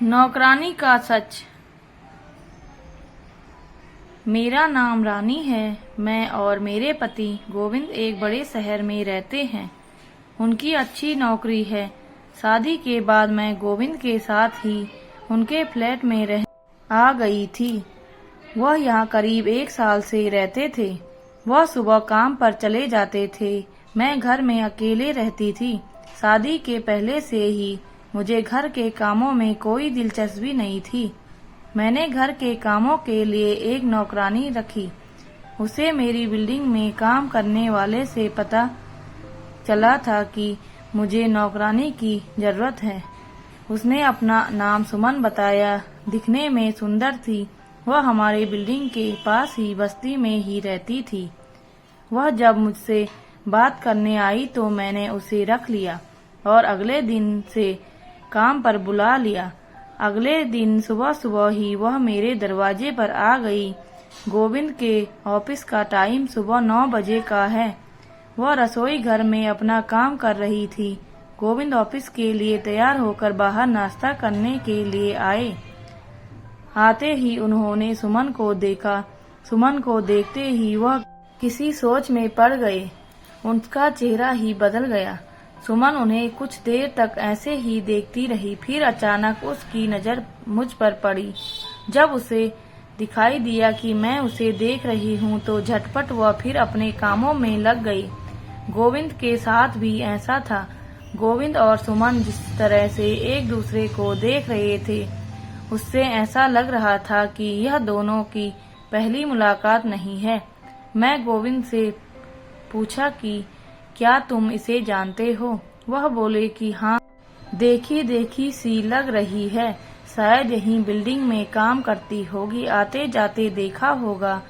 नौकरानी का सच। मेरा नाम रानी है। मैं और मेरे पति गोविंद एक बड़े शहर में रहते हैं। उनकी अच्छी नौकरी है। शादी के बाद मैं गोविंद के साथ ही उनके फ्लैट में रह आ गई थी। वह यहाँ करीब 1 साल से रहते थे। वह सुबह काम पर चले जाते थे। मैं घर में अकेले रहती थी। शादी के पहले से ही मुझे घर के कामों में कोई दिलचस्पी नहीं थी। मैंने घर के कामों के लिए एक नौकरानी रखी। उसे मेरी बिल्डिंग में काम करने वाले से पता चला था कि मुझे नौकरानी की जरूरत है। उसने अपना नाम सुमन बताया। दिखने में सुंदर थी। वह हमारे बिल्डिंग के पास ही बस्ती में ही रहती थी। वह जब मुझसे बात करने आई तो मैंने उसे रख लिया और अगले दिन से काम पर बुला लिया। अगले दिन सुबह सुबह ही वह मेरे दरवाजे पर आ गई। गोविंद के ऑफिस का टाइम सुबह 9 बजे का है। वह रसोई घर में अपना काम कर रही थी। गोविंद ऑफिस के लिए तैयार होकर बाहर नाश्ता करने के लिए आए। आते ही उन्होंने सुमन को देखा। सुमन को देखते ही वह किसी सोच में पड़ गए। उनका चेहरा ही बदल गया। सुमन उन्हें कुछ देर तक ऐसे ही देखती रही। फिर अचानक उसकी नजर मुझ पर पड़ी। जब उसे दिखाई दिया कि मैं उसे देख रही हूँ तो झटपट वह फिर अपने कामों में लग गई। गोविंद के साथ भी ऐसा था। गोविंद और सुमन जिस तरह से एक दूसरे को देख रहे थे उससे ऐसा लग रहा था कि यह दोनों की पहली मुलाकात नहीं है। मैं गोविंद से पूछा कि क्या तुम इसे जानते हो? वह बोले कि हाँ, देखी देखी सी लग रही है। शायद यहीं बिल्डिंग में काम करती होगी। आते जाते देखा होगा।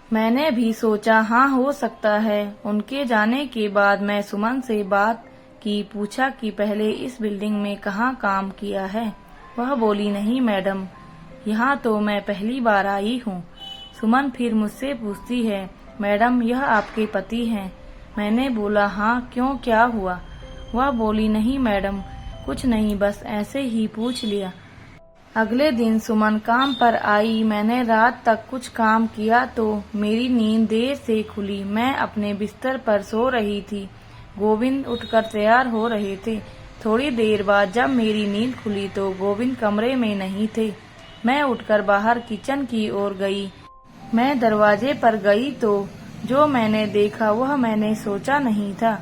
मैंने भी सोचा हाँ, हो सकता है। उनके जाने के बाद मैं सुमन से बात की। पूछा कि पहले इस बिल्डिंग में कहाँ काम किया है? वह बोली नहीं मैडम, यहाँ तो मैं पहली बार आई हूँ। सुमन फिर मुझसे पूछती है, मैडम यह आपके पति हैं? मैंने बोला हाँ, क्यों, क्या हुआ? वह बोली नहीं मैडम, कुछ नहीं, बस ऐसे ही पूछ लिया। अगले दिन सुमन काम पर आई। मैंने रात तक कुछ काम किया तो मेरी नींद देर से खुली। मैं अपने बिस्तर पर सो रही थी। गोविंद उठकर तैयार हो रहे थे। थोड़ी देर बाद जब मेरी नींद खुली तो गोविंद कमरे में नहीं थे। मैं उठकर बाहर किचन की ओर गई। मैं दरवाजे पर गई तो जो मैंने देखा वह मैंने सोचा नहीं था।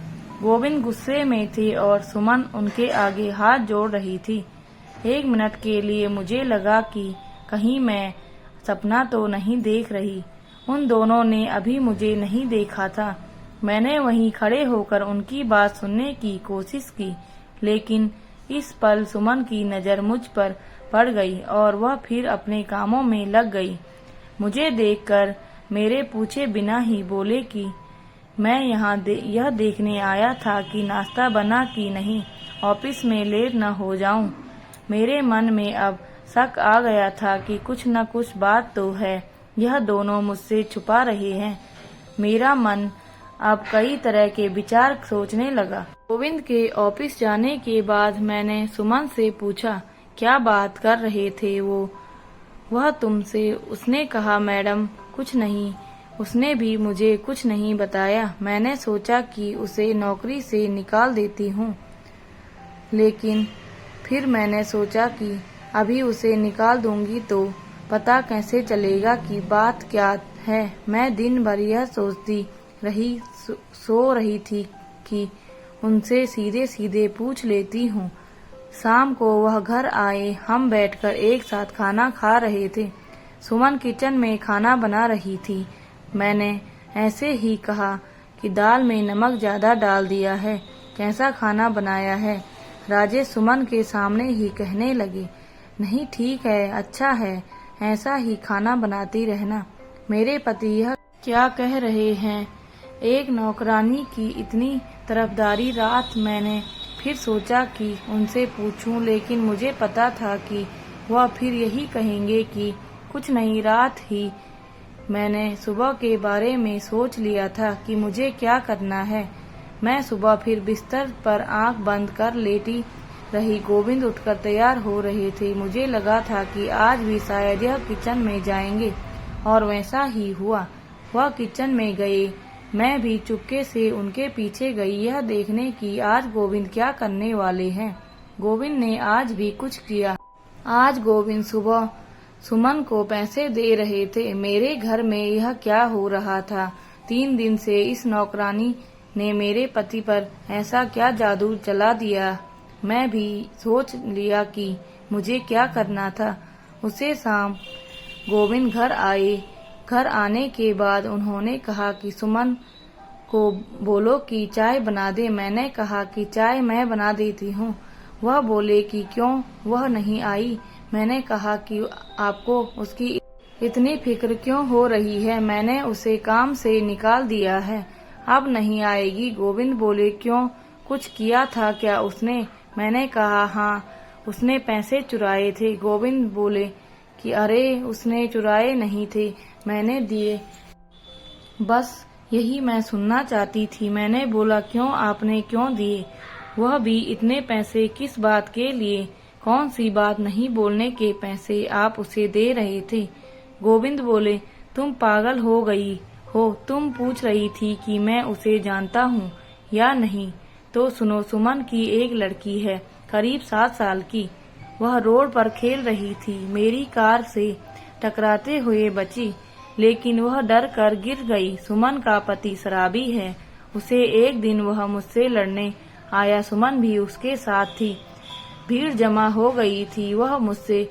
गोविंद गुस्से में थे और सुमन उनके आगे हाथ जोड़ रही थी। 1 मिनट के लिए मुझे लगा कि कहीं मैं सपना तो नहीं देख रही। उन दोनों ने अभी मुझे नहीं देखा था। मैंने वहीं खड़े होकर उनकी बात सुनने की कोशिश की, लेकिन इस पल सुमन की नजर मुझ पर पड़ गई और वह फिर अपने कामों में लग गई। मुझे देखकर मेरे पूछे बिना ही बोले कि मैं यहाँ यह देखने आया था कि नाश्ता बना कि नहीं, ऑफिस में लेट न हो जाऊं। मेरे मन में अब शक आ गया था कि कुछ न कुछ बात तो है। यह दोनों मुझसे छुपा रहे हैं। मेरा मन अब कई तरह के विचार सोचने लगा। गोविंद के ऑफिस जाने के बाद मैंने सुमन से पूछा, क्या बात कर रहे थे वह तुमसे? उसने कहा मैडम कुछ नहीं। उसने भी मुझे कुछ नहीं बताया। मैंने सोचा कि उसे नौकरी से निकाल देती हूँ, लेकिन फिर मैंने सोचा कि अभी उसे निकाल दूंगी तो पता कैसे चलेगा कि बात क्या है। मैं दिन भर यह सोचती रही, सो रही थी कि उनसे सीधे सीधे पूछ लेती हूँ। शाम को वह घर आए। हम बैठकर एक साथ खाना खा रहे थे। सुमन किचन में खाना बना रही थी। मैंने ऐसे ही कहा कि दाल में नमक ज्यादा डाल दिया है। कैसा खाना बनाया है? राजेश सुमन के सामने ही कहने लगे, नहीं ठीक है, अच्छा है, ऐसा ही खाना बनाती रहना। मेरे पति यह क्या कह रहे हैं? एक नौकरानी की इतनी तरफदारी। रात मैंने फिर सोचा कि उनसे पूछूं, लेकिन मुझे पता था कि वह फिर यही कहेंगे कि कुछ नहीं। रात ही मैंने सुबह के बारे में सोच लिया था कि मुझे क्या करना है। मैं सुबह फिर बिस्तर पर आंख बंद कर लेटी रही। गोविंद उठकर तैयार हो रहे थे। मुझे लगा था कि आज भी शायद यह किचन में जाएंगे, और वैसा ही हुआ। वह किचन में गए। मैं भी चुपके से उनके पीछे गई, यह देखने की आज गोविंद क्या करने वाले हैं। गोविंद ने आज भी कुछ किया। आज गोविंद सुबह सुमन को पैसे दे रहे थे। मेरे घर में यह क्या हो रहा था? 3 दिन से इस नौकरानी ने मेरे पति पर ऐसा क्या जादू चला दिया? मैं भी सोच लिया कि मुझे क्या करना था। उसे शाम गोविंद घर आए। घर आने के बाद उन्होंने कहा कि सुमन को बोलो कि चाय बना दे। मैंने कहा कि चाय मैं बना देती हूँ। वह बोले कि क्यों वह नहीं आई। मैंने कहा कि आपको उसकी इतनी फिक्र क्यों हो रही है? मैंने उसे काम से निकाल दिया है, अब नहीं आएगी। गोविंद बोले क्यों, कुछ किया था क्या उसने? मैंने कहा हाँ, उसने पैसे चुराए थे। गोविंद बोले कि अरे उसने चुराए नहीं थे, मैंने दिए। बस यही मैं सुनना चाहती थी। मैंने बोला क्यों, आपने क्यों दिए? वह भी इतने पैसे किस बात के लिए? कौन सी बात नहीं बोलने के पैसे आप उसे दे रहे थे? गोविंद बोले तुम पागल हो गई हो, तुम पूछ रही थी कि मैं उसे जानता हूँ या नहीं। तो सुनो, सुमन की एक लड़की है करीब 7 साल की। वह रोड पर खेल रही थी, मेरी कार से टकराते हुए बची, लेकिन वह डर कर गिर गई। सुमन का पति शराबी है। उसे एक दिन वह मुझसे लड़ने आया, सुमन भी उसके साथ थी। भीड़ जमा हो गई थी। वह मुझसे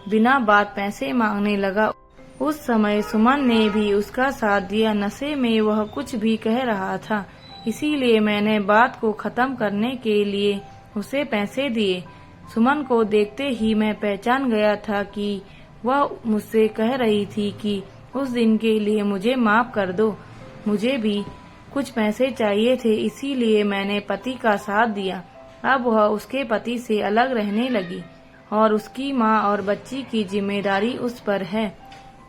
बिना बात पैसे मांगने लगा। उस समय सुमन ने भी उसका साथ दिया। नशे में वह कुछ भी कह रहा था, इसीलिए मैंने बात को खत्म करने के लिए उसे पैसे दिए। सुमन को देखते ही मैं पहचान गया था कि वह मुझसे कह रही थी कि उस दिन के लिए मुझे माफ कर दो। मुझे भी कुछ पैसे चाहिए थे, इसीलिए मैंने पति का साथ दिया। अब वह उसके पति से अलग रहने लगी और उसकी माँ और बच्ची की जिम्मेदारी उस पर है।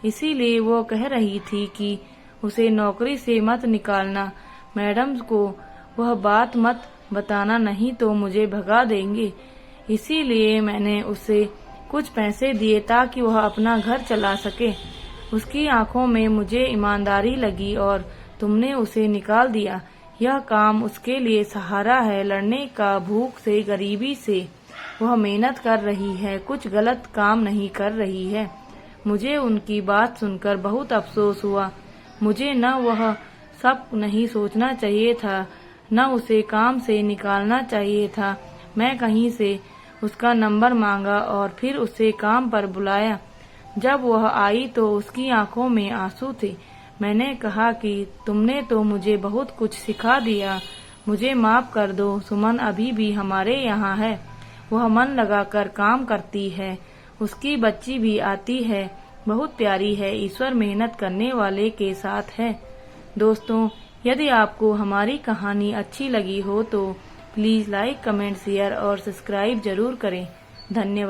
इसीलिए वो कह रही थी कि उसे नौकरी से मत निकालना, मैडम को वह बात मत बताना, नहीं तो मुझे भगा देंगे। इसीलिए मैंने उसे कुछ पैसे दिए ताकि वह अपना घर चला सके। उसकी आंखों में मुझे ईमानदारी लगी और तुमने उसे निकाल दिया। यह काम उसके लिए सहारा है लड़ने का, भूख से, गरीबी से। वह मेहनत कर रही है, कुछ गलत काम नहीं कर रही है। मुझे उनकी बात सुनकर बहुत अफसोस हुआ। मुझे न वह सब नहीं सोचना चाहिए था, न उसे काम से निकालना चाहिए था। मैं कहीं से उसका नंबर मांगा और फिर उसे काम पर बुलाया। जब वह आई तो उसकी आंखों में आंसू थे। मैंने कहा कि तुमने तो मुझे बहुत कुछ सिखा दिया, मुझे माफ कर दो। सुमन अभी भी हमारे यहाँ है। वह मन लगाकर काम करती है। उसकी बच्ची भी आती है, बहुत प्यारी है। ईश्वर मेहनत करने वाले के साथ है। दोस्तों, यदि आपको हमारी कहानी अच्छी लगी हो तो प्लीज लाइक, कमेंट, शेयर और सब्सक्राइब जरूर करें। धन्यवाद।